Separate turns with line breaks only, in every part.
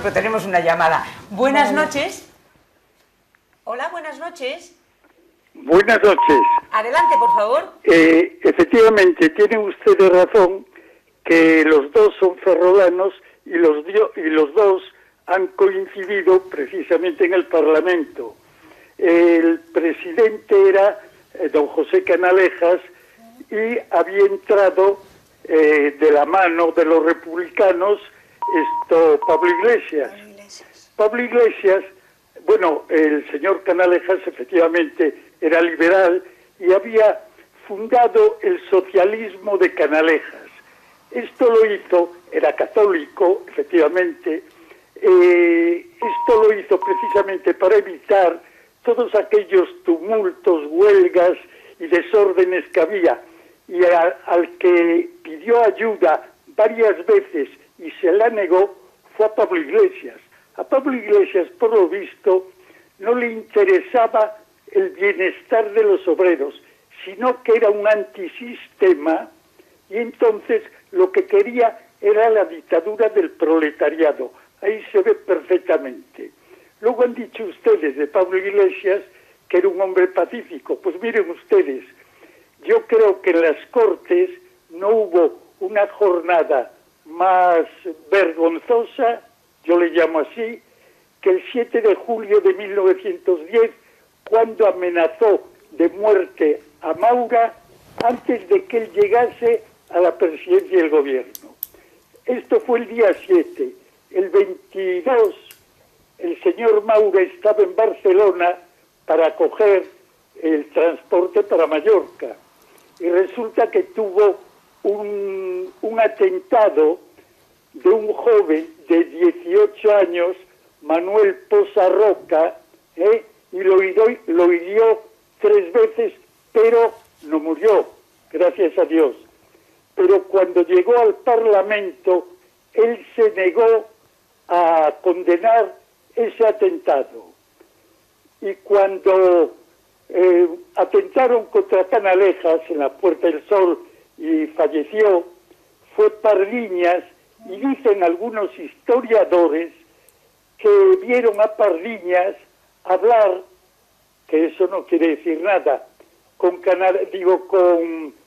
Pero tenemos una llamada. Buenas noches. Hola, buenas noches.
Buenas noches.
Adelante, por favor.
Efectivamente, tienen ustedes razón que los dos son ferrolanos y los dos han coincidido precisamente en el Parlamento. El presidente era don José Canalejas y había entrado de la mano de los republicanos Pablo Iglesias. Pablo Iglesias, bueno, el señor Canalejas efectivamente era liberal y había fundado el socialismo de Canalejas. Esto lo hizo, era católico, efectivamente, esto lo hizo precisamente para evitar todos aquellos tumultos, huelgas y desórdenes que había, y al que pidió ayuda varias veces y se la negó fue a Pablo Iglesias. A Pablo Iglesias, por lo visto, no le interesaba el bienestar de los obreros, sino que era un antisistema, y entonces lo que quería era la dictadura del proletariado. Ahí se ve perfectamente. Luego han dicho ustedes de Pablo Iglesias que era un hombre pacífico. Pues miren ustedes, yo creo que en las Cortes no hubo una jornada más vergonzosa, yo le llamo así, que el 7 de julio de 1910, cuando amenazó de muerte a Maura antes de que él llegase a la presidencia del gobierno. Esto fue el día 7. El 22, el señor Maura estaba en Barcelona para coger el transporte para Mallorca. Y resulta que tuvo un atentado de un joven de 18 años, Manuel Poza Roca, y lo hirió 3 veces, pero no murió, gracias a Dios. Pero cuando llegó al Parlamento, él se negó a condenar ese atentado. Y cuando atentaron contra Canalejas en la Puerta del Sol y falleció, fue Pardiñas, y dicen algunos historiadores que vieron a Pardiñas hablar, que eso no quiere decir nada, con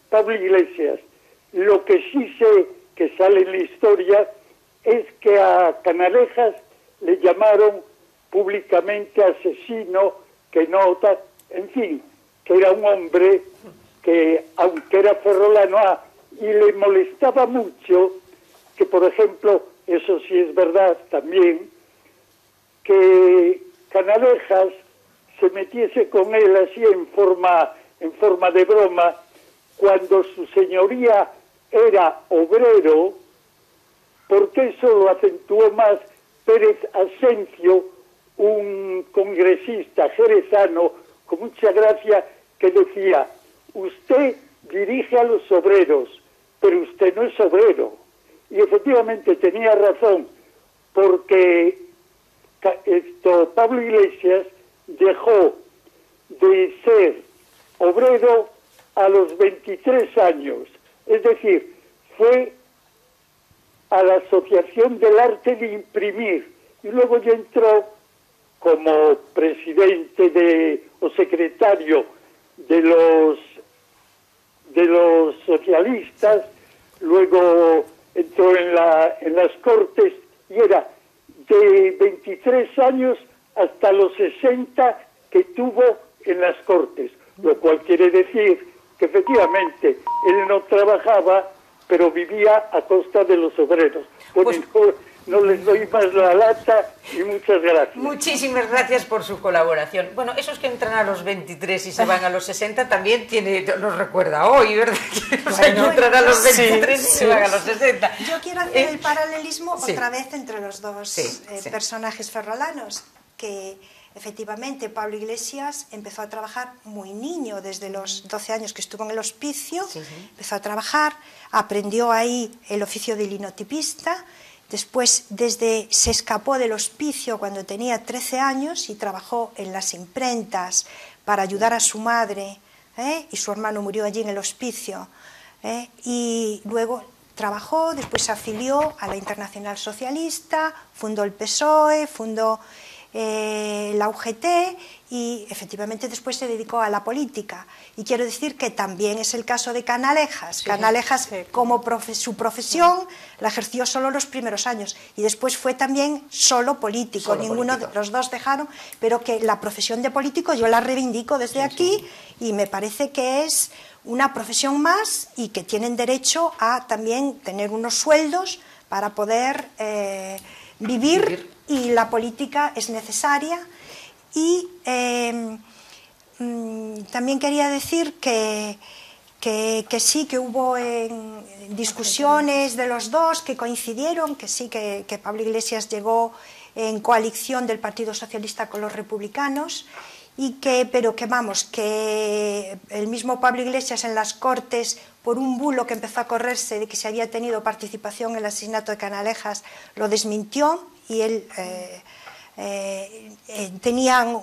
Pablo Iglesias. Lo que sí sé que sale en la historia es que a Canalejas le llamaron públicamente asesino, que nota, en fin, que era un hombre que, aunque era ferrolano, y le molestaba mucho que, por ejemplo, eso sí es verdad también, que Canalejas se metiese con él así en forma de broma, cuando su señoría era obrero, porque eso lo acentuó más Pérez Asencio, un congresista jerezano con mucha gracia, que decía: usted dirige a los obreros, pero usted no es obrero. Y efectivamente tenía razón, porque Pablo Iglesias dejó de ser obrero a los 23 años, es decir, fue a la Asociación del Arte de Imprimir, y luego ya entró como presidente o secretario de los socialistas, luego entró en las Cortes, y era de 23 años hasta los 60 que tuvo en las Cortes, lo cual quiere decir que efectivamente él no trabajaba, pero vivía a costa de los obreros. Bueno, pues, no les doy más la lata y muchas gracias.
Muchísimas gracias por su colaboración. Bueno, esos que entran a los 23 y se van a los 60 también nos recuerda hoy, ¿verdad? O sea, que entran a los 23 y se van a los 60.
Yo quiero hacer el paralelismo otra vez entre los dos personajes ferrolanos, que efectivamente Pablo Iglesias empezó a trabajar muy niño, desde los 12 años que estuvo en el hospicio, empezó a trabajar, aprendió ahí el oficio de linotipista. Después se escapó del hospicio cuando tenía 13 años y trabajó en las imprentas para ayudar a su madre, y su hermano murió allí en el hospicio. Y luego trabajó, después se afilió a la Internacional Socialista, fundó el PSOE, fundó la UGT y efectivamente después se dedicó a la política. Y quiero decir que también es el caso de Canalejas. Canalejas, como su profesión, la ejerció solo los primeros años y después fue también solo político. Ninguno de los dos dejaron, pero que la profesión de político yo la reivindico desde aquí y me parece que es una profesión más y que tienen derecho a también tener unos sueldos para poder vivir. Y la política es necesaria y también quería decir que sí, que hubo discusiones de los dos que coincidieron, que sí, que Pablo Iglesias llegó en coalición del Partido Socialista con los republicanos pero que vamos, que el mismo Pablo Iglesias en las Cortes, por un bulo que empezó a correrse de que se había tenido participación en el asesinato de Canalejas, lo desmintió y él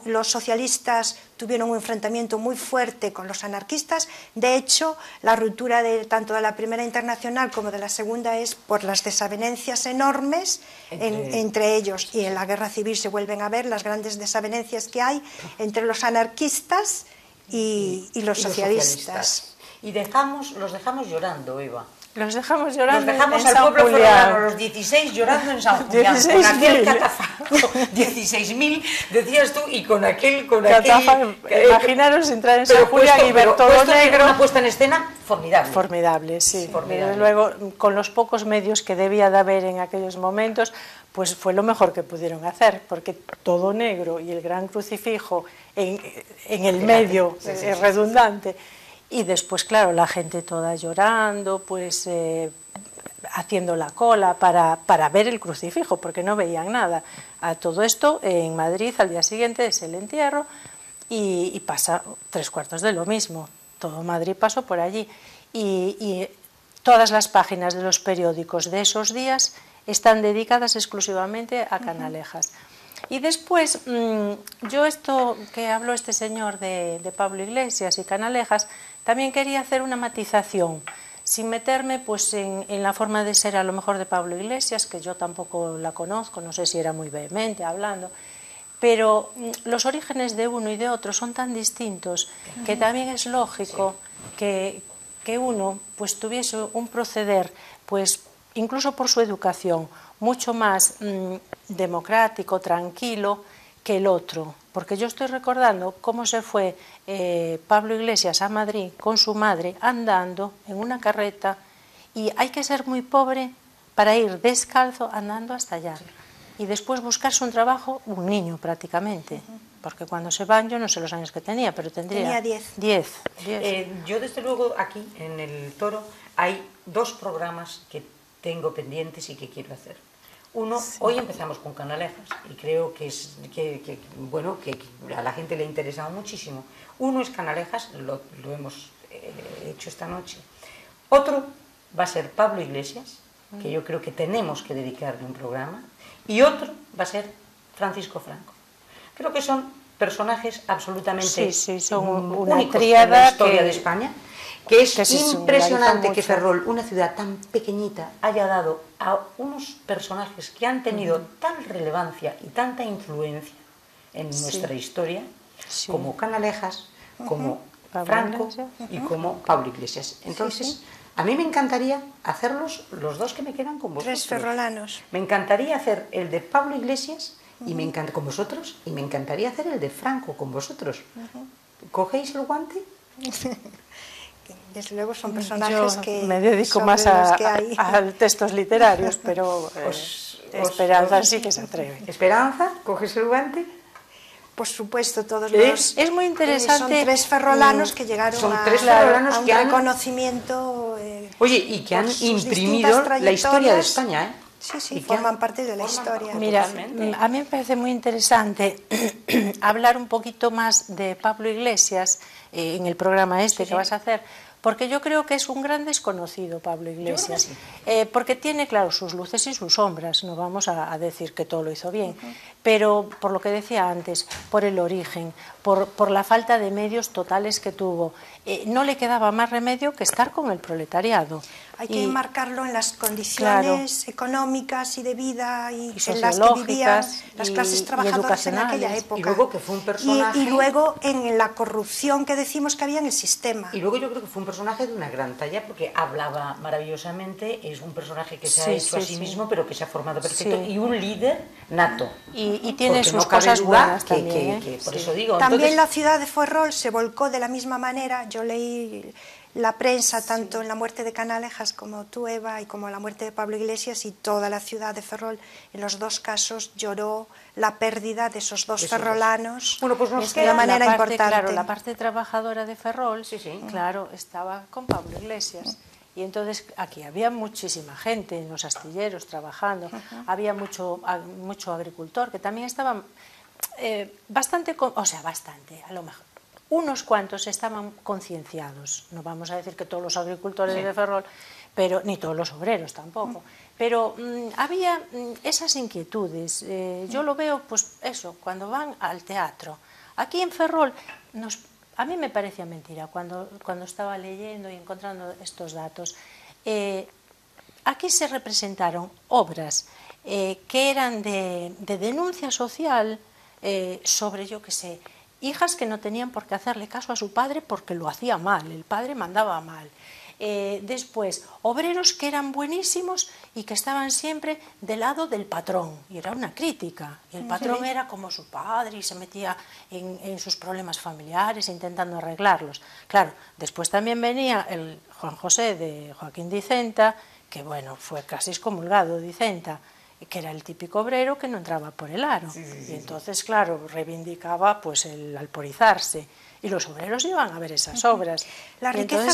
los socialistas tuvieron un enfrentamiento muy fuerte con los anarquistas. De hecho, la ruptura tanto de la Primera Internacional como de la Segunda es por las desavenencias enormes entre ellos, y en la Guerra Civil se vuelven a ver las grandes desavenencias que hay entre los anarquistas y los socialistas.
Y los dejamos llorando, Eva.
Los dejamos llorando.
Los dejamos al pueblo ferrolano, los 16 llorando en San Julián, con aquel catafalco, 16.000, decías tú, y con aquel...
Imaginaros entrar en San Julián y ver todo negro.
Una puesta en escena formidable.
Formidable, sí. Formidable. Luego, con los pocos medios que debía de haber en aquellos momentos, pues fue lo mejor que pudieron hacer, porque todo negro y el gran crucifijo en el medio, es redundante. Y después, claro, la gente toda llorando, pues haciendo la cola para ver el crucifijo, porque no veían nada. A todo esto, en Madrid, al día siguiente es el entierro y pasa 3/4 de lo mismo. Todo Madrid pasó por allí. Y todas las páginas de los periódicos de esos días están dedicadas exclusivamente a Canalejas. Y después, yo esto que habló este señor de Pablo Iglesias y Canalejas, también quería hacer una matización, sin meterme pues en la forma de ser a lo mejor de Pablo Iglesias, que yo tampoco la conozco, no sé si era muy vehemente hablando, pero los orígenes de uno y de otro son tan distintos que también es lógico que uno pues tuviese un proceder, pues incluso por su educación, mucho más democrático, tranquilo que el otro. Porque yo estoy recordando cómo se fue Pablo Iglesias a Madrid con su madre andando en una carreta, y hay que ser muy pobre para ir descalzo andando hasta allá. Y después buscarse un trabajo, un niño prácticamente, porque cuando se van, yo no sé los años que tenía, pero tenía 10.
Yo desde luego aquí en el Toro hay 2 programas que tengo pendientes y que quiero hacer. Uno, hoy empezamos con Canalejas y creo que a la gente le ha interesado muchísimo. Uno es Canalejas, lo hemos hecho esta noche. Otro va a ser Pablo Iglesias, que yo creo que tenemos que dedicarle un programa. Y otro va a ser Francisco Franco. Creo que son personajes absolutamente
son una
únicos
tríada
en la historia de España. Que es impresionante que
mucho.
Ferrol, una ciudad tan pequeñita, haya dado a unos personajes que han tenido tal relevancia y tanta influencia en nuestra historia, como Canalejas, como Franco y como Pablo Iglesias. Entonces, a mí me encantaría hacerlos los 2 que me quedan con vosotros.
3 ferrolanos.
Me encantaría hacer el de Pablo Iglesias y me encanta con vosotros, y me encantaría hacer el de Franco con vosotros. ¿Cogéis el guante?
Desde luego son personajes que...
me dedico más a textos literarios, pero Esperanza sí que se atreve.
Esperanza, ¿coges el guante?
Por supuesto, todos los...
Es muy interesante.
Son 3 ferrolanos que llegaron a un reconocimiento...
Oye, y que han imprimido la historia de España, ¿eh?
Sí, forman parte de la historia.
Mira, a mí me parece muy interesante hablar un poquito más de Pablo Iglesias en el programa que vas a hacer, porque yo creo que es un gran desconocido Pablo Iglesias, porque tiene, claro, sus luces y sus sombras, no vamos a decir que todo lo hizo bien, pero por lo que decía antes, por el origen, por la falta de medios totales que tuvo, no le quedaba más remedio que estar con el proletariado.
Hay que enmarcarlo en las condiciones económicas y de vida y en las que vivían las clases trabajadoras en aquella época.
Y luego que fue un personaje...
Y luego en la corrupción que decimos que había en el sistema.
Y luego yo creo que fue un personaje de una gran talla porque hablaba maravillosamente, es un personaje que se ha hecho a sí mismo, pero que se ha formado perfecto, y un líder nato.
Y tiene sus cosas buenas también.
Por eso digo...
También la ciudad de Ferrol se volcó de la misma manera. Yo leí la prensa, tanto en la muerte de Canalejas como tú, Eva, y como la muerte de Pablo Iglesias, y toda la ciudad de Ferrol, en los dos casos lloró la pérdida de esos dos ferrolanos de una manera importante.
Claro, la parte trabajadora de Ferrol, claro, estaba con Pablo Iglesias. Y entonces aquí había muchísima gente en los astilleros trabajando, había mucho agricultor, que también estaban bastante, a lo mejor. Unos cuantos estaban concienciados, no vamos a decir que todos los agricultores de Ferrol, pero ni todos los obreros tampoco, pero había esas inquietudes. Yo lo veo, pues eso, cuando van al teatro. Aquí en Ferrol, a mí me parecía mentira cuando estaba leyendo y encontrando estos datos. Aquí se representaron obras que eran de denuncia social sobre, yo qué sé, hijas que no tenían por qué hacerle caso a su padre porque lo hacía mal, el padre mandaba mal. Después, obreros que eran buenísimos y que estaban siempre del lado del patrón, y era una crítica. Y el patrón era como su padre y se metía en sus problemas familiares intentando arreglarlos. Claro, después también venía el Juan José de Joaquín Dicenta, que bueno, fue casi excomulgado Dicenta, que era el típico obrero que no entraba por el aro. Y entonces, claro, reivindicaba pues el alporizarse. Y los obreros iban a ver esas obras.
La riqueza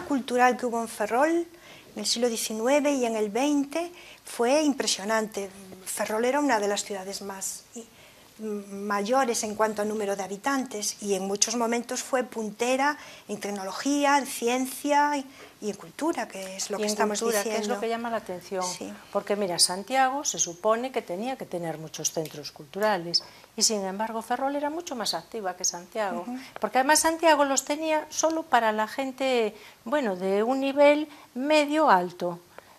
cultural que hubo en Ferrol en el siglo XIX y en el XX fue impresionante. Ferrol era una de las ciudades más mayores en cuanto a número de habitantes y en muchos momentos fue puntera en tecnología, en ciencia y en cultura, que es lo que estamos diciendo.
Que es lo que llama la atención, porque mira, Santiago se supone que tenía que tener muchos centros culturales y sin embargo Ferrol era mucho más activa que Santiago, porque además Santiago los tenía solo para la gente, bueno, de un nivel medio alto,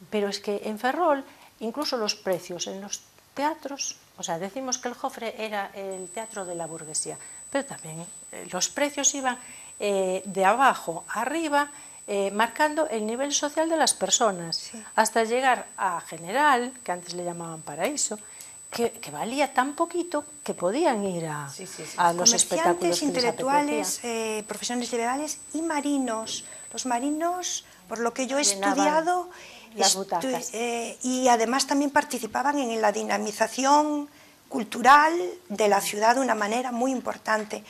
pero es que en Ferrol incluso los precios en los teatros, o sea, decimos que el Jofre era el teatro de la burguesía, pero también los precios iban de abajo a arriba, marcando el nivel social de las personas, hasta llegar a General, que antes le llamaban Paraíso, que valía tan poquito que podían ir a los espectáculos que
intelectuales, profesiones liberales y marinos. Los marinos, por lo que yo he estudiado,
las butacas.
Y además también participaban en la dinamización cultural de la ciudad de una manera muy importante.